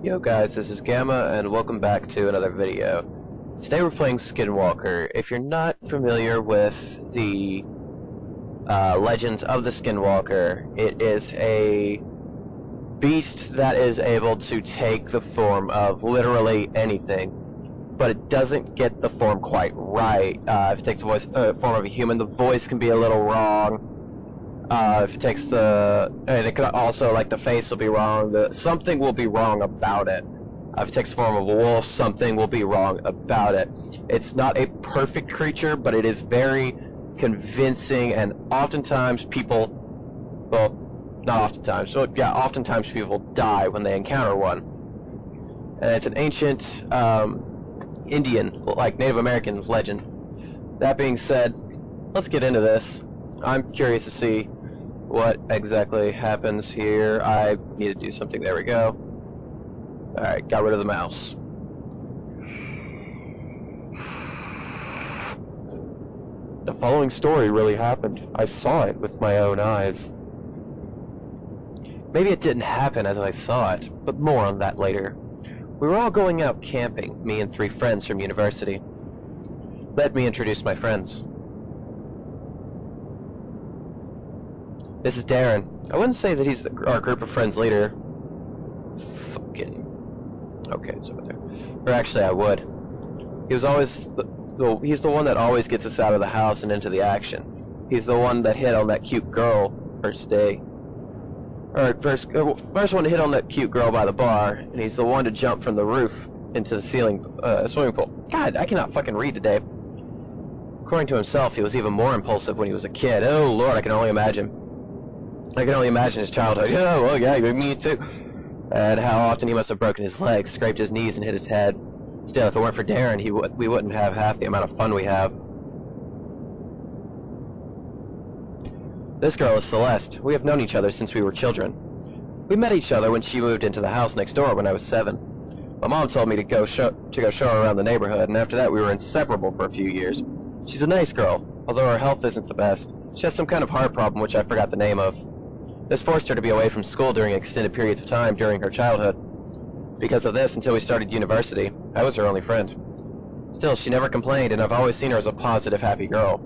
Yo guys, this is Gamma, and welcome back to another video. Today we're playing Skinwalker. If you're not familiar with the legends of the Skinwalker, it is a beast that is able to take the form of literally anything, but it doesn't get the form quite right. If it takes the form of a human, the voice can be a little wrong. If it takes and it could also, like, the face will be wrong, something will be wrong about it. If it takes the form of a wolf, something will be wrong about it. It's not a perfect creature, but it is very convincing, and oftentimes people, well, not oftentimes, so yeah, oftentimes people die when they encounter one. And it's an ancient Indian, like Native American legend. That being said, let's get into this. I'm curious to see what exactly happens here. I need to do something. There we go. Alright, got rid of the mouse. The following story really happened. I saw it with my own eyes. Maybe it didn't happen as I saw it, but more on that later. We were all going out camping, me and 3 friends from university. Let me introduce my friends. This is Darren. I wouldn't say that he's our group of friends leader. Fucking... Okay, it's over there. Or actually, I would. He was always he's the one that always gets us out of the house and into the action. He's the one that hit on that cute girl first day. Or first one to hit on that cute girl by the bar, and he's the one to jump from the roof into the swimming pool. God, I cannot fucking read today. According to himself, he was even more impulsive when he was a kid. Oh Lord, I can only imagine. I can only imagine his childhood. Yeah, well, yeah, me too. And how often he must have broken his legs, scraped his knees, and hit his head. Still, if it weren't for Darren, we wouldn't have half the amount of fun we have. This girl is Celeste. We have known each other since we were children. We met each other when she moved into the house next door when I was 7. My mom told me to go show her around the neighborhood, and after that we were inseparable for a few years. She's a nice girl, although her health isn't the best. She has some kind of heart problem which I forgot the name of. This forced her to be away from school during extended periods of time during her childhood. Because of this, until we started university, I was her only friend. Still, she never complained, and I've always seen her as a positive, happy girl.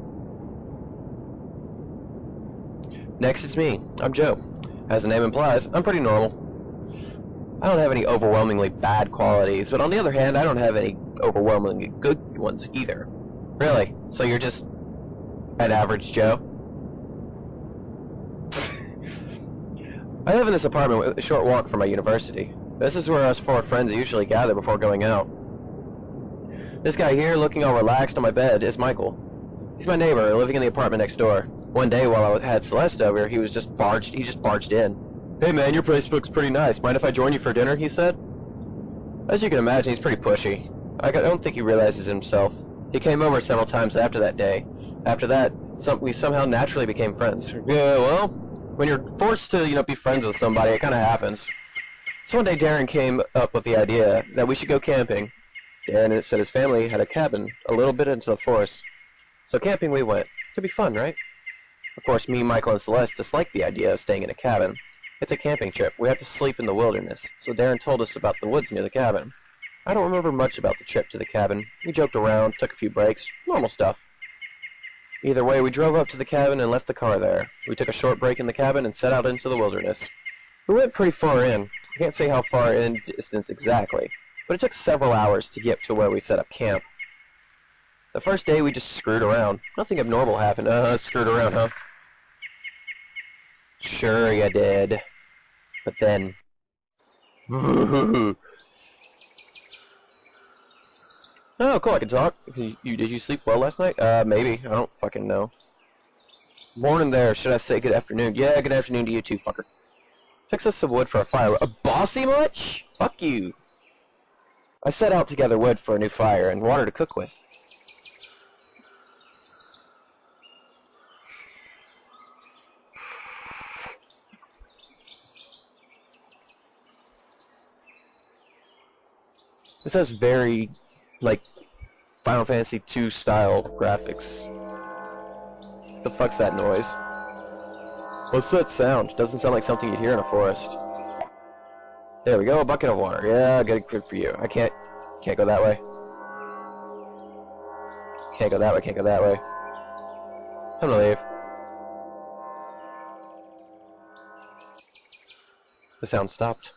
Next is me. I'm Joe. As the name implies, I'm pretty normal. I don't have any overwhelmingly bad qualities, but on the other hand, I don't have any overwhelmingly good ones either. Really? So you're just an average Joe? I live in this apartment with a short walk from my university. This is where us 4 friends usually gather before going out. This guy here, looking all relaxed on my bed, is Michael. He's my neighbor, living in the apartment next door. One day while I had Celeste over, he just barged in. Hey man, your place looks pretty nice. Mind if I join you for dinner, he said. As you can imagine, he's pretty pushy. I don't think he realizes it himself. He came over several times after that day. After that, we somehow naturally became friends. Yeah, well, when you're forced to, be friends with somebody, it kind of happens. So one day Darren came up with the idea that we should go camping. Darren said his family had a cabin a little bit into the forest. So camping we went. Could be fun, right? Of course, me, Michael, and Celeste disliked the idea of staying in a cabin. It's a camping trip. We have to sleep in the wilderness. So Darren told us about the woods near the cabin. I don't remember much about the trip to the cabin. We joked around, took a few breaks, normal stuff. Either way, we drove up to the cabin and left the car there. We took a short break in the cabin and set out into the wilderness. We went pretty far in. I can't say how far in distance exactly, but it took several hours to get to where we set up camp. The first day we just screwed around. Nothing abnormal happened. Screwed around, huh? Sure you did. But then... Oh, cool, I can talk. Did you sleep well last night? Maybe. I don't fucking know. Morning there. Should I say good afternoon? Yeah, good afternoon to you too, fucker. Fix us some wood for a fire. A bossy much? Fuck you. I set out to gather wood for a new fire and water to cook with. This has very, like, Final Fantasy II style graphics. What the fuck's that noise? What's that sound? Doesn't sound like something you'd hear in a forest. There we go, a bucket of water. Yeah, good for you. I can't go that way. Can't go that way, can't go that way. I'm gonna leave. The sound stopped.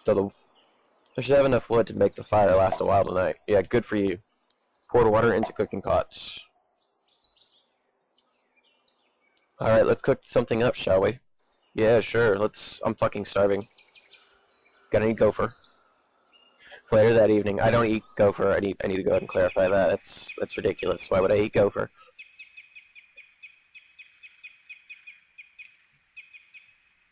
So I should have enough wood to make the fire last a while tonight. Yeah, good for you. Pour water into cooking pots. Alright, let's cook something up, shall we? Yeah, sure, I'm fucking starving. Gonna eat gopher. Later that evening. I don't eat gopher. I need to go ahead and clarify that. That's ridiculous. Why would I eat gopher?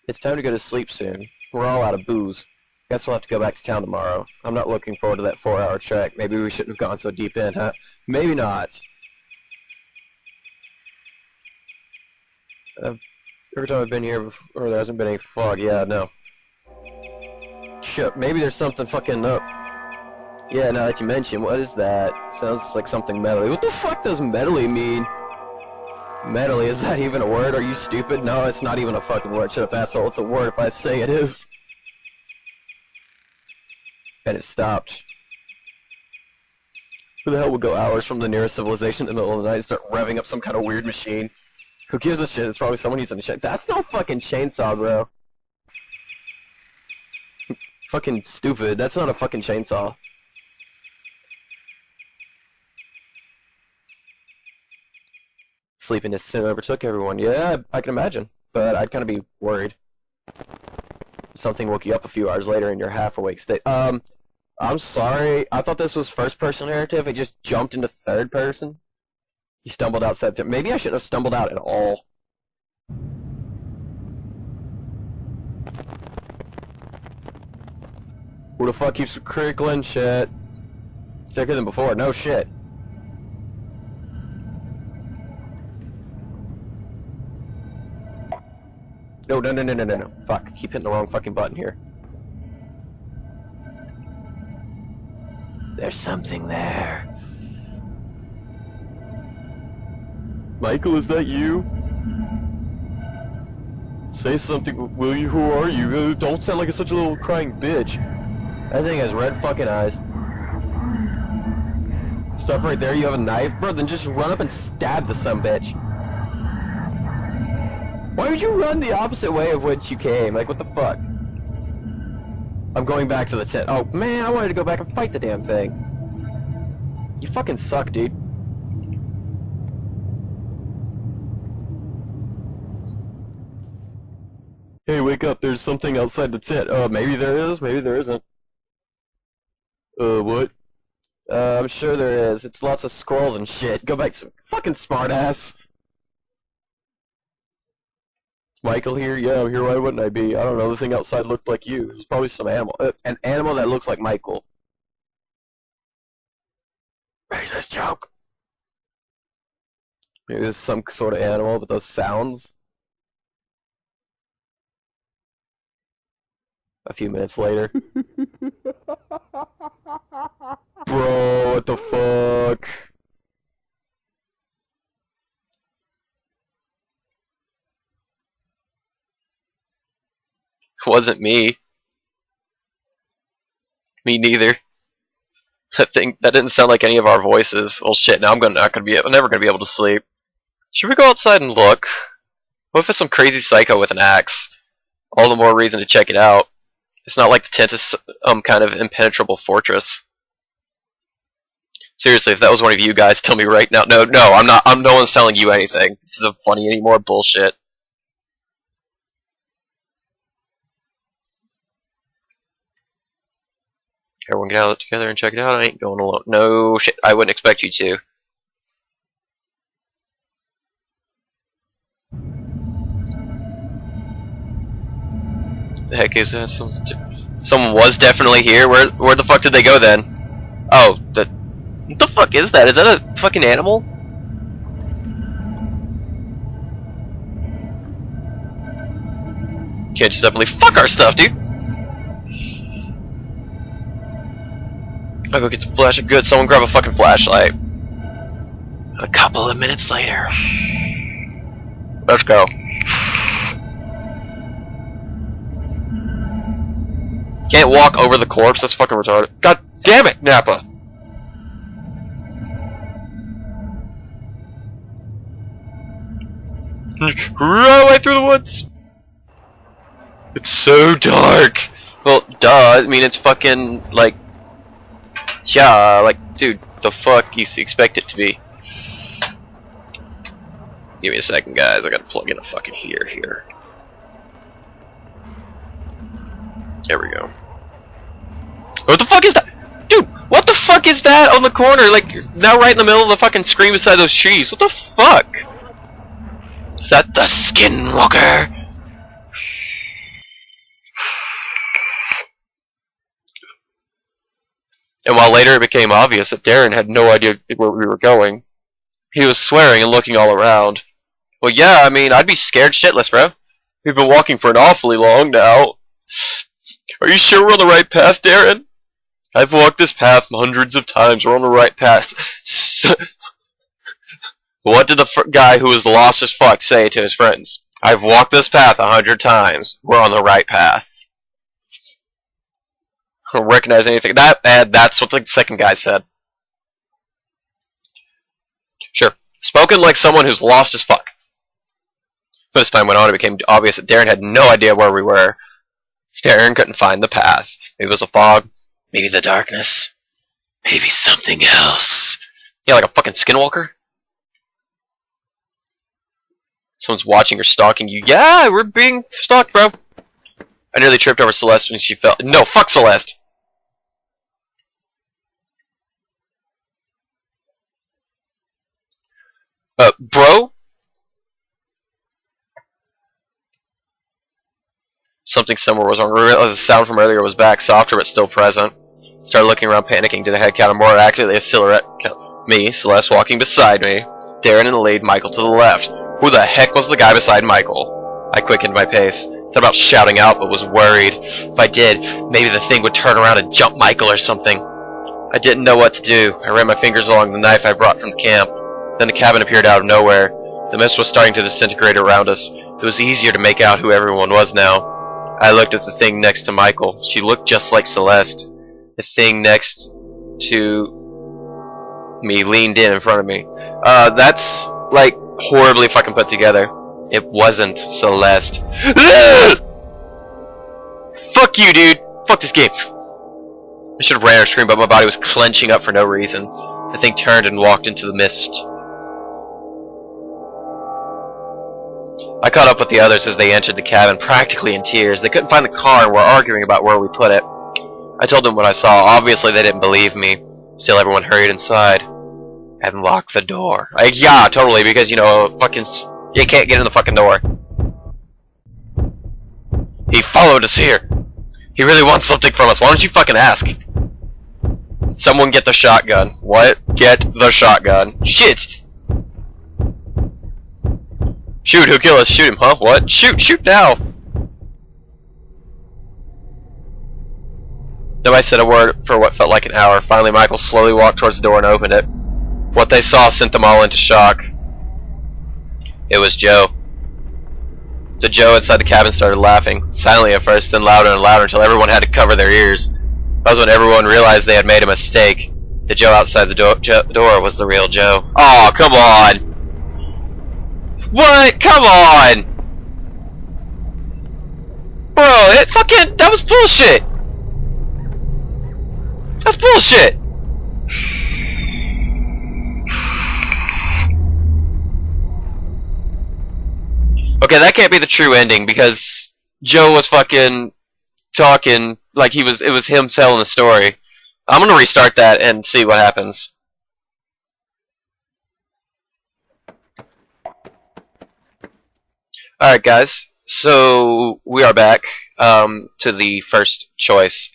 It's time to go to sleep soon. We're all out of booze. Guess we'll have to go back to town tomorrow. I'm not looking forward to that 4-hour trek. Maybe we shouldn't have gone so deep in, huh? Maybe not. Every time I've been here before, there hasn't been any fog. Yeah, no. Shit, maybe there's something fucking up. Yeah, now that you mention, what is that? Sounds like something metally. What the fuck does metally mean? Metally, is that even a word? Are you stupid? No, it's not even a fucking word. Shut up, asshole. It's a word if I say it is. And it stopped. Who the hell would go hours from the nearest civilization in the middle of the night and start revving up some kind of weird machine? Who gives a shit? It's probably someone using a shit. That's no fucking chainsaw, bro. Fucking stupid. That's not a fucking chainsaw. Sleepiness soon overtook everyone. Yeah, I can imagine. But I'd kind of be worried. Something woke you up a few hours later in your half-awake state. I'm sorry. I thought this was first-person narrative. It just jumped into third-person. You stumbled outside. Maybe I shouldn't have stumbled out at all. Who the fuck keeps crickling shit? Thicker than before. No shit. No. Fuck. Keep hitting the wrong fucking button here. There's something there. Michael, is that you? Say something, will you? Who are you? Don't sound like such a little crying bitch. That thing has red fucking eyes. Stop right there, you have a knife? Bro, then just run up and stab the sumbitch. Why would you run the opposite way of which you came? Like, what the fuck? I'm going back to the tent. Oh, man, I wanted to go back and fight the damn thing. You fucking suck, dude. Hey, wake up, there's something outside the tent. Maybe there is, maybe there isn't. What? I'm sure there is. It's lots of squirrels and shit. Go back to fucking smartass. Michael here? Yeah, I'm here. Why wouldn't I be? I don't know. The thing outside looked like you. It was probably some animal. An animal that looks like Michael. Racist joke. Maybe there's some sort of animal with those sounds. A few minutes later. Bro, what the fuck? Wasn't me. Me neither. That didn't sound like any of our voices. Well, shit. Now I'm never gonna be able to sleep. Should we go outside and look? What if it's some crazy psycho with an axe? All the more reason to check it out. It's not like the tent is some kind of impenetrable fortress. Seriously, if that was one of you guys, tell me right now. No, I'm not. No one's telling you anything. This isn't funny anymore. Bullshit. Everyone get out together and check it out. I ain't going alone. No shit. I wouldn't expect you to. The heck is that? Someone was definitely here. Where the fuck did they go then? Oh, what the fuck is that? Is that a fucking animal? Can't just definitely fuck our stuff, dude. I'll go get some flashlight. Good, someone grab a fucking flashlight. A couple of minutes later. Let's go. Can't walk over the corpse? That's fucking retarded. God damn it, Nappa! Run away through the woods! It's so dark! Well, duh, I mean, it's fucking, like... Yeah, like, dude, the fuck you expect it to be? Give me a second, guys, I gotta plug in a fucking heater here. There we go. What the fuck is that? Dude, what the fuck is that on the corner? Like, now right in the middle of the fucking screen beside those trees. What the fuck? Is that the Skinwalker? And while later it became obvious that Darren had no idea where we were going, he was swearing and looking all around. Well, yeah, I mean, I'd be scared shitless, bro. We've been walking for an awfully long now. Are you sure we're on the right path, Darren? I've walked this path hundreds of times. We're on the right path. What did the guy who was lost as fuck say to his friends? I've walked this path 100 times. We're on the right path. I don't recognize anything. That's what the second guy said. Sure. Spoken like someone who's lost as fuck. But as time went on, it became obvious that Darren had no idea where we were. Darren couldn't find the path. Maybe it was a fog. Maybe the darkness. Maybe something else. Yeah, like a fucking skinwalker? Someone's watching or stalking you. Yeah, we're being stalked, bro. I nearly tripped over Celeste when she fell. No, fuck Celeste. Bro? Something somewhere was wrong. I realized the sound from earlier was back, softer but still present. Started looking around, panicking. Did a head count, or more accurately, a silhouette. Me, Celeste walking beside me. Darren in the lead, Michael to the left. Who the heck was the guy beside Michael? I quickened my pace. Thought about shouting out, but was worried. If I did, maybe the thing would turn around and jump Michael or something. I didn't know what to do. I ran my fingers along the knife I brought from camp. Then the cabin appeared out of nowhere. The mist was starting to disintegrate around us. It was easier to make out who everyone was now. I looked at the thing next to Michael. She looked just like Celeste. The thing next to me leaned in front of me. That's, like, horribly fucking put together. It wasn't Celeste. Fuck you, dude. Fuck this game. I should have ran or screamed, but my body was clenching up for no reason. The thing turned and walked into the mist. I caught up with the others as they entered the cabin, practically in tears. They couldn't find the car and were arguing about where we put it. I told them what I saw. Obviously, they didn't believe me. Still, everyone hurried inside and locked the door. Yeah, totally, because, you know, fucking... You can't get in the fucking door. He followed us here. He really wants something from us. Why don't you fucking ask? Someone get the shotgun. What? Get the shotgun. Shit! Shoot, he'll kill us. Shoot him, huh? What? Shoot! Shoot now! Nobody said a word for what felt like an hour. Finally, Michael slowly walked towards the door and opened it. What they saw sent them all into shock. It was Joe. The Joe inside the cabin started laughing, silently at first, then louder and louder until everyone had to cover their ears. That was when everyone realized they had made a mistake. The Joe outside the door was the real Joe. Aw, oh, come on! What? Come on! Bro, that was bullshit! That's bullshit! Okay, that can't be the true ending, because Joe was fucking talking like it was him telling the story. I'm gonna restart that and see what happens. Alright guys, so we are back to the first choice.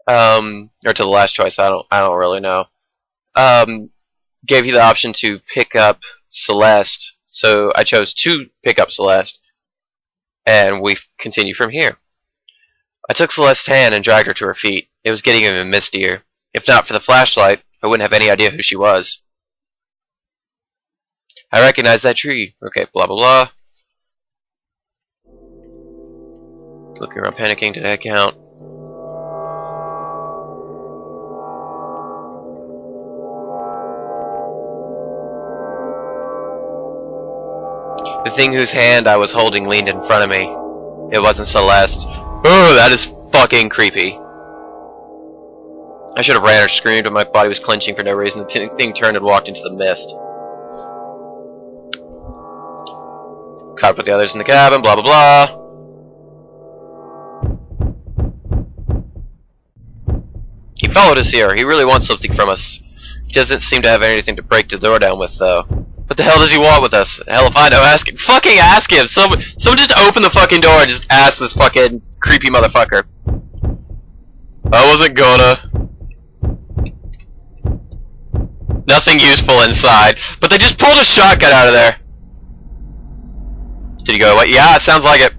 Or to the last choice, I don't really know. Gave you the option to pick up Celeste, so I chose to pick up Celeste, and we continue from here. I took Celeste's hand and dragged her to her feet. It was getting even mistier. If not for the flashlight, I wouldn't have any idea who she was. I recognized that tree. Okay, blah blah blah. Looking around, panicking. Did I count? The thing whose hand I was holding leaned in front of me. It wasn't Celeste. Oh, that is fucking creepy. I should have ran or screamed, but my body was clenching for no reason. The thing turned and walked into the mist. Caught up with the others in the cabin, blah blah blah. He followed us here. He really wants something from us. He doesn't seem to have anything to break the door down with, though. What the hell does he want with us? Hell if I know, ask him. Fucking ask him! Someone just open the fucking door and just ask this fucking creepy motherfucker. I wasn't gonna. Nothing useful inside. But they just pulled a shotgun out of there. Did he go away? Yeah, it sounds like it.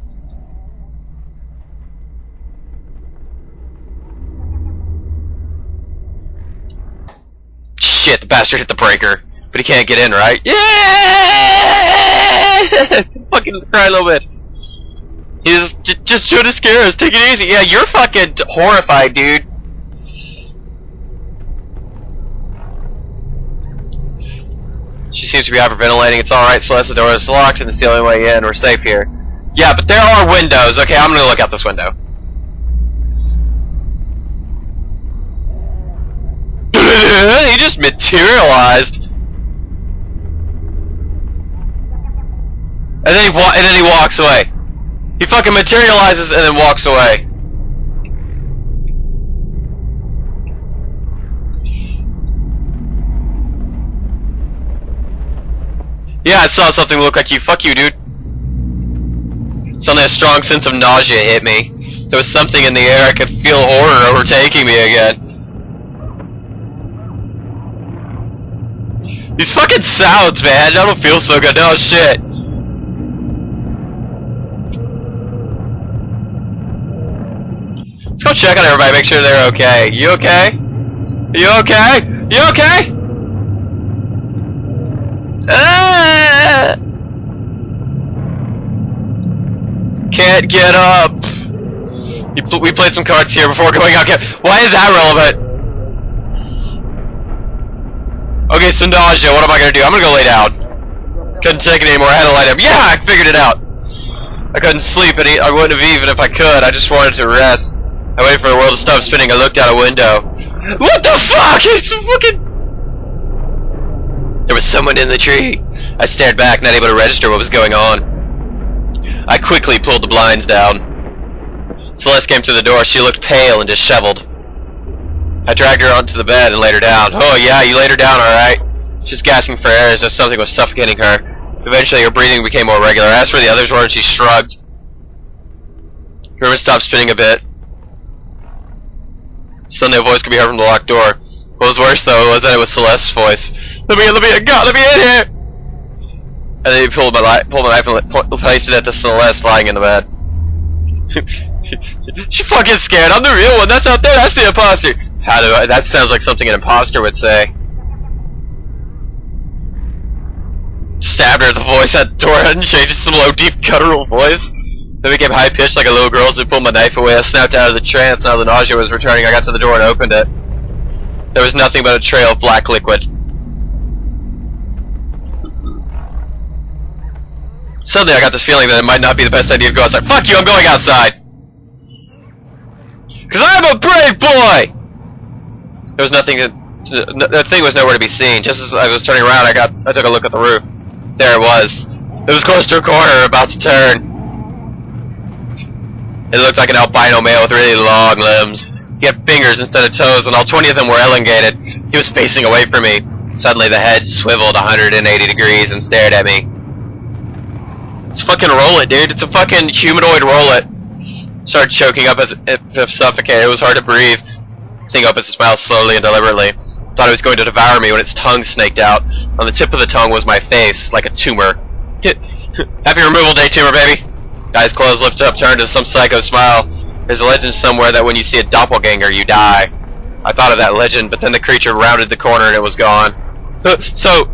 Shit, the bastard hit the breaker. But he can't get in, right? Yeah! Fucking cry a little bit. He's just trying to scare us. Take it easy. Yeah, you're fucking horrified, dude. She seems to be hyperventilating. It's alright, Celeste. The door is locked and it's the only way in. We're safe here. Yeah, but there are windows. Okay, I'm gonna look out this window. He just materialized. And then he walks away. He fucking materializes and then walks away. Yeah, I saw something look like you. Fuck you, dude. Suddenly a strong sense of nausea hit me. There was something in the air. I could feel horror overtaking me again. These fucking sounds, man. I don't feel so good. Oh, shit. Let's go check on everybody, make sure they're okay. You okay? You okay? You okay? Can't get up. We played some cards here before going out. Why is that relevant? Okay, so nausea, what am I gonna do? I'm gonna go lay down. Couldn't take it anymore, I had to lie down. Yeah, I figured it out. I couldn't sleep, and I wouldn't have even if I could. I just wanted to rest. I waited for the world to stop spinning. I looked out a window. What the fuck? It's fucking... There was someone in the tree. I stared back, not able to register what was going on. I quickly pulled the blinds down. Celeste came through the door. She looked pale and disheveled. I dragged her onto the bed and laid her down. Oh yeah, you laid her down, alright? She was gasping for air as though something was suffocating her. Eventually her breathing became more regular. I asked where the others were and she shrugged. Her room stopped spinning a bit. Suddenly a voice could be heard from the locked door. What was worse though was that it was Celeste's voice. Let me in, God, let me in here! And then he pulled my knife and placed it at the Celeste lying in the bed. She fucking scared. I'm the real one. That's out there. That's the imposter. That sounds like something an imposter would say. Stabbed her at the voice at the door and changed to some low, deep, guttural voice. Then became high-pitched like a little girl's and pulled my knife away. I snapped out of the trance. Now the nausea was returning. I got to the door and opened it. There was nothing but a trail of black liquid. Suddenly I got this feeling that it might not be the best idea to go outside. Fuck you, I'm going outside! Cause I'm a brave boy! There was nothing the thing was nowhere to be seen. Just as I was turning around, I took a look at the roof. There it was. It was close to a corner, about to turn. It looked like an albino male with really long limbs. He had fingers instead of toes, and all 20 of them were elongated. He was facing away from me. Suddenly the head swiveled 180 degrees and stared at me. Just fucking roll it, dude. It's a fucking humanoid roll it. Started choking up as if suffocated. It was hard to breathe. Seeing up as it smiled slowly and deliberately. Thought it was going to devour me when its tongue snaked out. On the tip of the tongue was my face, like a tumor. Happy removal day, tumor baby. Eyes closed, lifted up, turned to some psycho smile. There's a legend somewhere that when you see a doppelganger, you die. I thought of that legend, but then the creature rounded the corner and it was gone. So,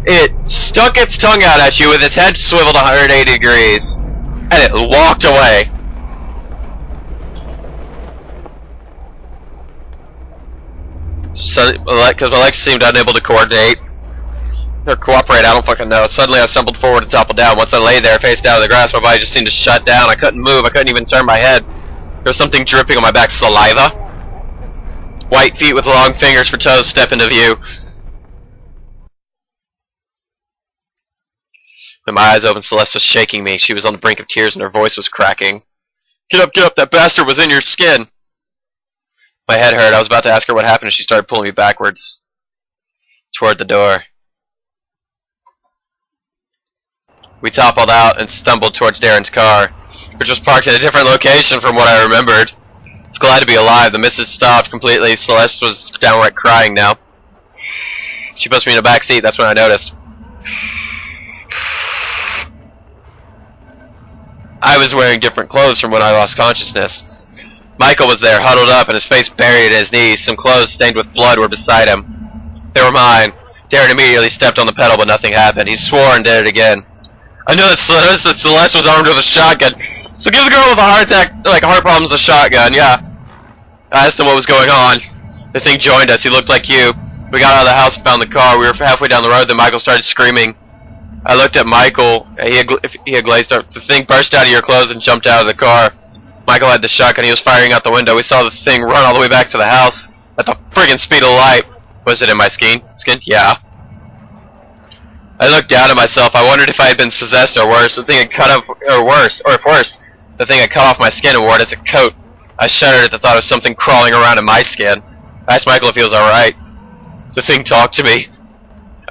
it stuck its tongue out at you with its head swiveled 180 degrees. And it walked away. So, because my legs seemed unable to coordinate. or cooperate, I don't fucking know. Suddenly I stumbled forward and toppled down. Once I lay there, face down in the grass, my body just seemed to shut down. I couldn't move, I couldn't even turn my head. There was something dripping on my back, saliva. White feet with long fingers for toes step into view. When my eyes opened, Celeste was shaking me. She was on the brink of tears and her voice was cracking. Get up, that bastard was in your skin! My head hurt. I was about to ask her what happened and she started pulling me backwards toward the door. We toppled out and stumbled towards Darren's car, which was parked at a different location from what I remembered. I was glad to be alive. The mist had stopped completely. Celeste was downright crying now. She pushed me in the back seat. That's when I noticed. I was wearing different clothes from when I lost consciousness. Michael was there, huddled up, and his face buried at his knees. Some clothes stained with blood were beside him. They were mine. Darren immediately stepped on the pedal, but nothing happened. He swore and did it again. I knew that Celeste was armed with a shotgun. So give the girl with a heart attack, like heart problems, a shotgun, yeah. I asked him what was going on. The thing joined us. He looked like you. We got out of the house and found the car. We were halfway down the road, then Michael started screaming. I looked at Michael. He had glazed up. The thing burst out of your clothes and jumped out of the car. Michael had the shotgun. He was firing out the window. We saw the thing run all the way back to the house at the friggin' speed of light. Was it in my skin? Yeah. I looked down at myself. I wondered if I had been possessed or worse. The thing had cut off, or if worse, the thing had cut off my skin and wore it as a coat. I shuddered at the thought of something crawling around in my skin. I asked Michael if he was alright. The thing talked to me.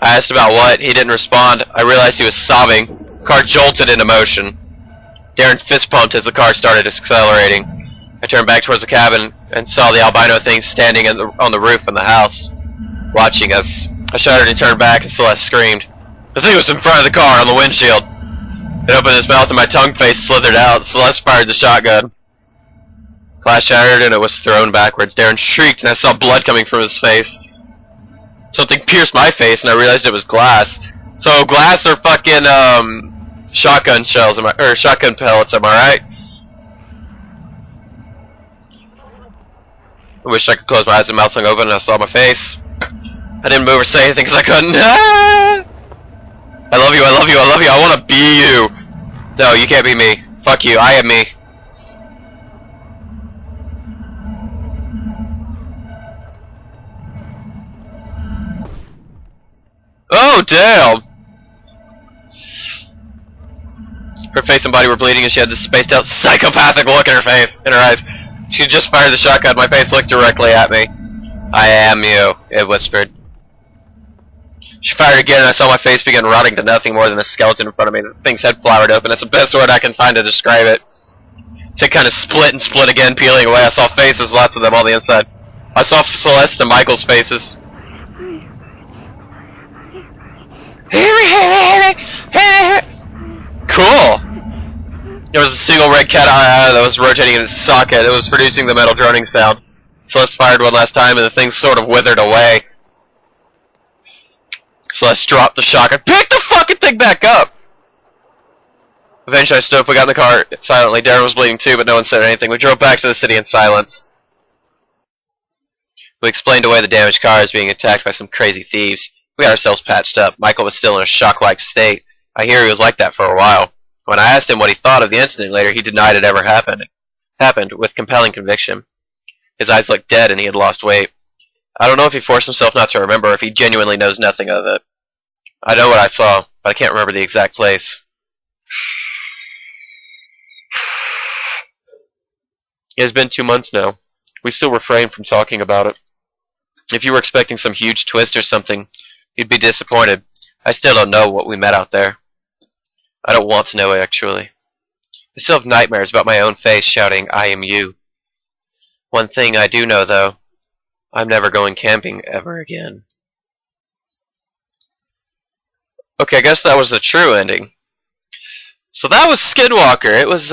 I asked about what. He didn't respond. I realized he was sobbing. The car jolted into motion. Darren fist pumped as the car started accelerating. I turned back towards the cabin and saw the albino thing standing on the roof in the house, watching us. I shuddered and turned back and Celeste screamed. The thing was in front of the car on the windshield. It opened its mouth and my tongue face slithered out. Celeste fired the shotgun. Glass shattered and it was thrown backwards. Darren shrieked and I saw blood coming from his face. Something pierced my face and I realized it was glass. So glass or fucking shotgun shells, or shotgun pellets, am I right? I wished I could close my eyes and mouth hung open and I saw my face. I didn't move or say anything because I couldn't. I love you, I love you, I love you, I want to be you. No, you can't be me. Fuck you, I am me. Oh, damn! Her face and body were bleeding and she had this spaced out psychopathic look in her face, in her eyes. She just fired the shotgun, my face looked directly at me. I am you, it whispered. She fired again and I saw my face begin rotting to nothing more than a skeleton in front of me. The thing's head flowered open. That's the best word I can find to describe it. It kind of split and split again, peeling away. I saw faces, lots of them on the inside. I saw Celeste and Michael's faces. Cool! There was a single red cat eye that was rotating in its socket. It was producing the metal droning sound. Celeste fired one last time and the thing sort of withered away. Celeste dropped the shotgun. Pick the fucking thing back up! Eventually I stood up, we got in the car silently. Darren was bleeding too, but no one said anything. We drove back to the city in silence. We explained away the damaged car as being attacked by some crazy thieves. We got ourselves patched up. Michael was still in a shock-like state. I hear he was like that for a while. When I asked him what he thought of the incident later, he denied it ever happened with compelling conviction. His eyes looked dead and he had lost weight. I don't know if he forced himself not to remember or if he genuinely knows nothing of it. I know what I saw, but I can't remember the exact place. It has been 2 months now. We still refrain from talking about it. If you were expecting some huge twist or something, you'd be disappointed. I still don't know what we met out there. I don't want to know, actually. I still have nightmares about my own face shouting, I am you. One thing I do know, though, I'm never going camping ever again. Okay, I guess that was the true ending. So that was Skinwalker. It was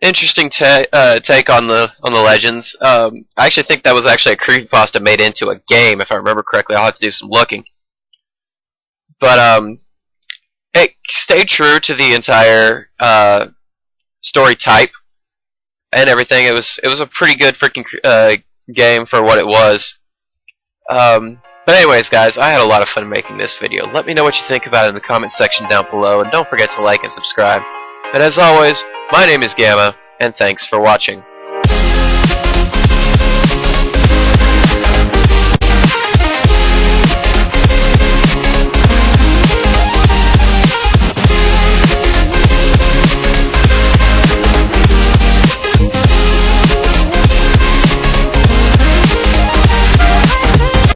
interesting take on the legends. I actually think that was actually a creepypasta made into a game, if I remember correctly. I'll have to do some looking. But it stayed true to the entire story type and everything. It was a pretty good freaking game for what it was. But anyways, guys, I had a lot of fun making this video. Let me know what you think about it in the comment section down below, and don't forget to like and subscribe. And as always, my name is Gamma, and thanks for watching.